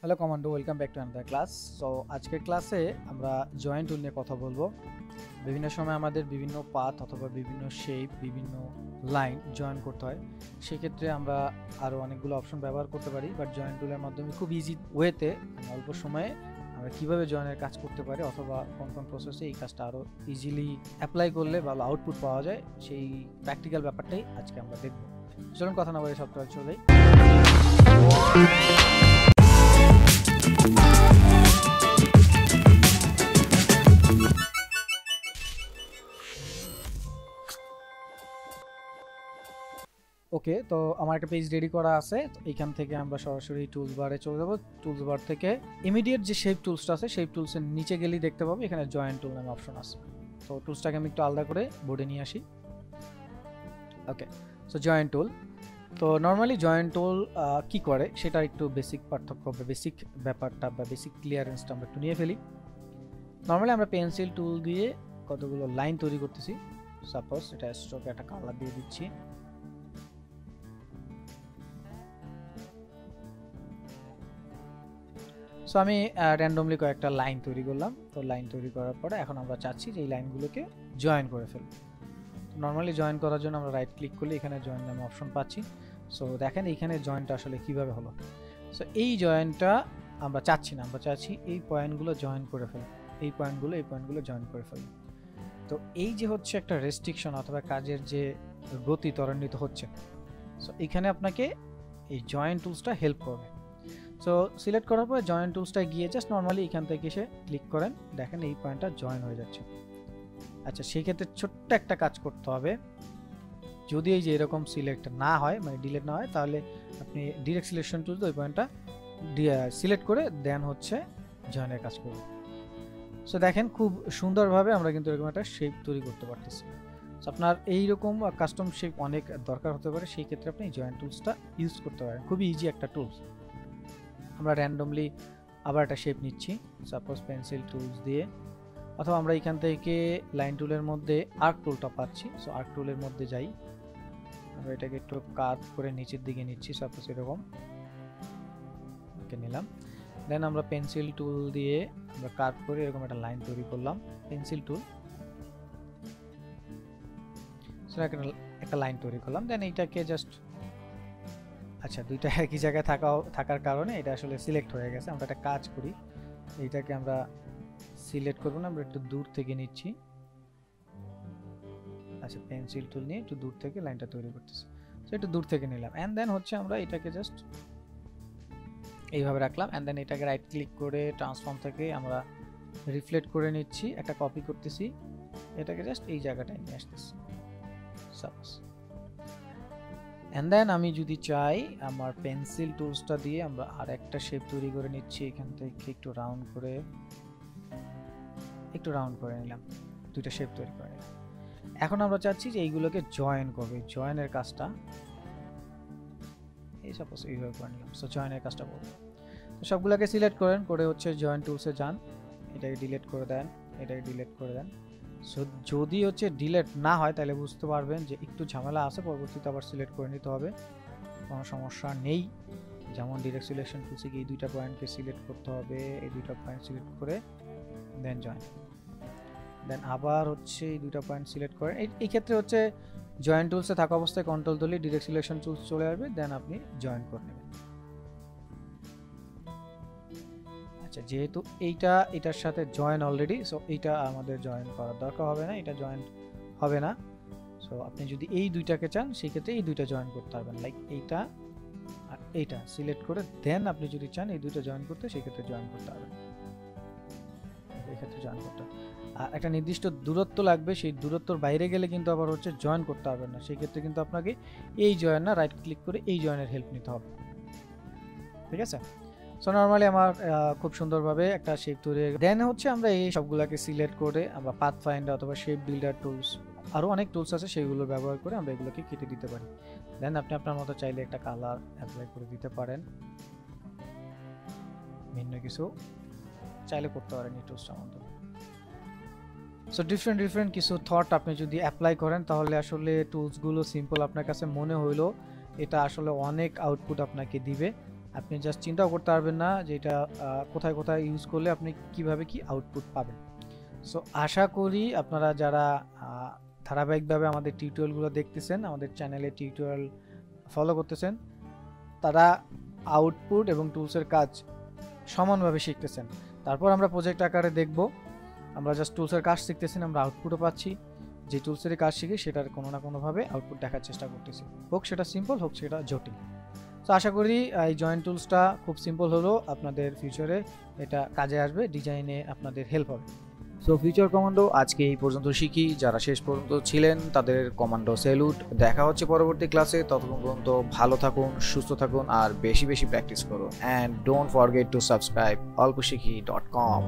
Hello commando, welcome back to another class. So আজকের ক্লাসে আমরা জয়েন্ট টুল নিয়ে কথা বলবো। বিভিন্ন সময় আমাদের বিভিন্ন পাথ অথবা বিভিন্ন শেপ, বিভিন্ন লাইন জয়েন করতে হয়। সেক্ষেত্রে আমরা আরও অনেকগুলো অপশন ব্যবহার করতে পারি, বাট জয়েন্ট টুলের মাধ্যমে খুব ইজি ওয়েতে অল্প সময়ে আমরা কীভাবে জয়েনের কাজ করতে পারি অথবা কোন কোন প্রসেসে এই কাজটা আরও ইজিলি অ্যাপ্লাই করলে ভালো আউটপুট পাওয়া যায়, সেই প্র্যাকটিক্যাল ব্যাপারটাই আজকে আমরা দেখব। চলুন কথা না বলে সফটওয়্যার চলে। ওকে, তো আমার একটা পেজ রেডি করা আছে। এইখান থেকে আমরা সরাসরি টুলস বারে চলে যাবো। টুলস বার থেকে ইমিডিয়েট যে শেপ টুলসটা আছে সেই টুলসের নিচে গেলেই দেখতে পাবো এখানে জয়েন্ট টুল নামে অপশন আছে। তো টুলসটাকে আমি একটু আলাদা করে বোর্ডে নিয়ে আসি। ওকে, সো জয়েন্ট টুল। তো নর্মালি জয়েন্ট টুল কি করে সেটা একটু বেসিক পার্থক্য বা বেসিক ব্যাপারটা বা বেসিক ক্লিয়ারেন্সটা আমরা একটু নিয়ে ফেলি। নর্মালি আমরা পেন্সিল টুল দিয়ে কতগুলো লাইন তৈরি করতেছি। সাপোজ এটা স্ট্রোকে একটা কালার দিয়ে দিচ্ছি। সো আমি র্যান্ডমলি কয়েকটা লাইন তৈরি করলাম। তো লাইন তৈরি করার পরে এখন আমরা চাচ্ছি যে এই লাইনগুলোকে জয়েন করে ফেলব। নর্মালি জয়েন করার জন্য আমরা রাইট ক্লিক করলে এখানে জয়েন নামে অপশন পাচ্ছি। সো দেখেন এইখানে জয়েন্টটা আসলে কিভাবে হলো। সো এই জয়েন্টটা আমরা চাচ্ছি না, আমরা চাচ্ছি এই পয়েন্টগুলো জয়েন করে ফেলব, এই পয়েন্টগুলো জয়েন করে ফেলব। তো এই যে হচ্ছে একটা রেস্ট্রিকশন অথবা কাজের যে গতি ত্বরান্বিত হচ্ছে, সো এখানে আপনাকে এই জয়েন্ট টুলসটা হেল্প করবে। সো সিলেক্ট করার পরে জয়েন্ট টুলসটা গিয়ে জাস্ট নর্মালি এখান থেকে এসে ক্লিক করেন, দেখেন এই পয়েন্টটা জয়েন হয়ে যাচ্ছে। আচ্ছা, সেই ক্ষেত্রে ছোট্ট একটা কাজ করতে হবে। যদি এই যে এরকম সিলেক্ট না হয়, মানে ডিলিট না হয়, তাহলে আপনি ডিরেক্ট সিলেকশন টুলস ওই পয়েন্টটা সিলেক্ট করে দেন হচ্ছে জয়েনের কাজ করবেন। সো দেখেন খুব সুন্দরভাবে আমরা কিন্তু এরকম একটা শেপ তৈরি করতে পারতেছি। সো আপনার এইরকম কাস্টম শেপ অনেক দরকার হতে পারে, সেই ক্ষেত্রে আপনি জয়েন্ট টুলসটা ইউজ করতে পারেন। খুবই ইজি একটা টুলস। আমরা র্যান্ডমলি আবার একটা শেপ নিচ্ছি, সাপোজ পেন্সিল টুলস দিয়ে, অথবা আমরা এখান থেকে লাইন টুলের মধ্যে আর্ক টুলটা পাচ্ছি। সো আর্ক টুলের মধ্যে যাই, আমরা এটাকে একটু কাট করে নিচের দিকে নিচ্ছি, সাপোজ এরকম ওকে নিলাম। দেন আমরা পেন্সিল টুল দিয়ে আমরা কাট করে এরকম একটা লাইন তৈরি করলাম, পেন্সিল টুল। সো একটা লাইন তৈরি করলাম। দেন এইটাকে জাস্ট, আচ্ছা দুইটা একই জায়গায় থাকার কারণে এটা আসলে সিলেক্ট হয়ে গেছে। আমরা একটা কাজ করি, এইটাকে আমরা সিলেক্ট করব না, আমরা একটু দূর থেকে নিচ্ছি। আচ্ছা, পেন্সিল টুল নিয়ে একটু দূর থেকে লাইনটা তৈরি করতেছি। সো একটু দূর থেকে নিলাম, অ্যান্ড দেন হচ্ছে আমরা এটাকে জাস্ট এইভাবে রাখলাম। অ্যান্ড দেন এটাকে রাইট ক্লিক করে ট্রান্সফর্ম থেকে আমরা রিফ্লেক্ট করে নিচ্ছি, একটা কপি করতেছি, এটাকে জাস্ট এই জায়গাটায় নিয়ে আসতেছি সাপোজ। অ্যান্ড দেন আমি যদি চাই আমার পেন্সিল টুলসটা দিয়ে আমরা আর একটা শেপ তৈরি করে নিচ্ছি। এখান থেকে একটু রাউন্ড করে নিলাম, দুইটা শেপ তৈরি করে নিলাম। এখন আমরা চাচ্ছি যে এইগুলোকে জয়েন করবে, জয়েনের কাজটা এই সাপোজ এইভাবে করে নিলাম। সো জয়েনের কাজটা করবো। তো সবগুলোকে সিলেক্ট করেন, করে হচ্ছে জয়েন টুলসে যান, এটাকে ডিলিট করে দেন, এটাকে ডিলিট করে দেন। সো যদি হচ্ছে ডিলিট না হয় তাহলে বুঝতে পারবেন যে একটু ঝামেলা আছে, পরবর্তীতে আবার সিলেক্ট করে নিতে হবে, কোনো সমস্যা নেই। যেমন ডিরেক্ট সিলেকশন টুলসে গিয়ে এই দুইটা পয়েন্টকে সিলেক্ট করতে হবে, এই দুইটা পয়েন্ট সিলেক্ট করে দেন জয়েন, দেন আবার হচ্ছে এই দুইটা পয়েন্ট সিলেক্ট করেন। এই ক্ষেত্রে হচ্ছে জয়েন টুলসে থাকা অবস্থায় কন্ট্রোল ধরলে ডিরেক্ট সিলেকশন টুলস চলে আসবে, দেন আপনি জয়েন করে নেবেন। আচ্ছা, যেহেতু এটার সাথে জয়েন অলরেডি, সো এইটা আমাদের জয়েন করার দরকার হবে না, এটা জয়েন হবে না। সো আপনি যদি এই দুইটাকে চান সেই ক্ষেত্রে এই দুইটা জয়েন করতে পারবেন, লাইক এইটা আর এইটা সিলেক্ট করে দেন আপনি যদি চান এই দুইটা জয়েন করতে, সেই ক্ষেত্রে জয়েন করতে পারবেন, এই ক্ষেত্রে জয়েন করতে। আর একটা নির্দিষ্ট দূরত্ব লাগবে, সেই দূরত্বর বাইরে গেলে কিন্তু আবার হচ্ছে জয়েন করতে পারবেন না, সেই ক্ষেত্রে কিন্তু আপনাকে এই জয়েন না, রাইট ক্লিক করে এই জয়েনের হেল্প নিতে হবে। ঠিক আছে? সো নর্মালি আমার খুব সুন্দরভাবে একটা শেপ তৈরি হয়ে গেছে। দেন হচ্ছে আমরা এই সবগুলোকে সিলেক্ট করে আমরা পাথ ফাইন্ডার অথবা শেপ বিল্ডার টুলস, আরও অনেক টুলস আছে, সেগুলো ব্যবহার করে আমরা এগুলোকে কেটে দিতে পারি। দেন আপনি আপনার মতো চাইলে একটা কালার অ্যাপ্লাই করে দিতে পারেন, ভিন্ন কিছু চাইলে করতে পারেন এই টুলসটার মাধ্যমে। সো ডিফারেন্ট কিছু থট আপনি যদি অ্যাপ্লাই করেন তাহলে আসলে টুলসগুলো সিম্পল আপনার কাছে মনে হইলো এটা আসলে অনেক আউটপুট আপনাকে দিবে। আপনি জাস্ট চিন্তাও করতে পারবেন না যে এটা কোথায় কোথায় ইউজ করলে আপনি কিভাবে কি আউটপুট পাবেন। সো আশা করি আপনারা যারা ধারাবাহিকভাবে আমাদের টিউটোরিয়ালগুলো দেখতেছেন, আমাদের চ্যানেলে টিউটোরিয়াল ফলো করতেছেন, তারা আউটপুট এবং টুলসের কাজ সমানভাবে শিখতেছেন। তারপর আমরা প্রজেক্ট আকারে দেখব, আমরা জাস্ট টুলসের কাজ শিখতেছি, আমরা আউটপুটও পাচ্ছি। যে টুলসের কাজ শিখি সেটার কোনো না কোনোভাবে আউটপুট দেখার চেষ্টা করতেছি, হোক সেটা সিম্পল হোক সেটা জটিল। তো আশা করি এই জয়েন্ট টুলসটা খুব সিম্পল হলো, আপনাদের ফিউচারে এটা কাজে আসবে, ডিজাইনে আপনাদের হেল্প হবে। সো ফিউচার কমান্ডো আজকে এই পর্যন্ত শিখি। যারা শেষ পর্যন্ত ছিলেন তাদের কমান্ডো স্যালুট। দেখা হচ্ছে পরবর্তী ক্লাসে। ততক্ষণ পর্যন্ত ভালো থাকুন, সুস্থ থাকুন আর বেশি বেশি প্র্যাকটিস করুন। And don't forget to subscribe olposhikhi.com।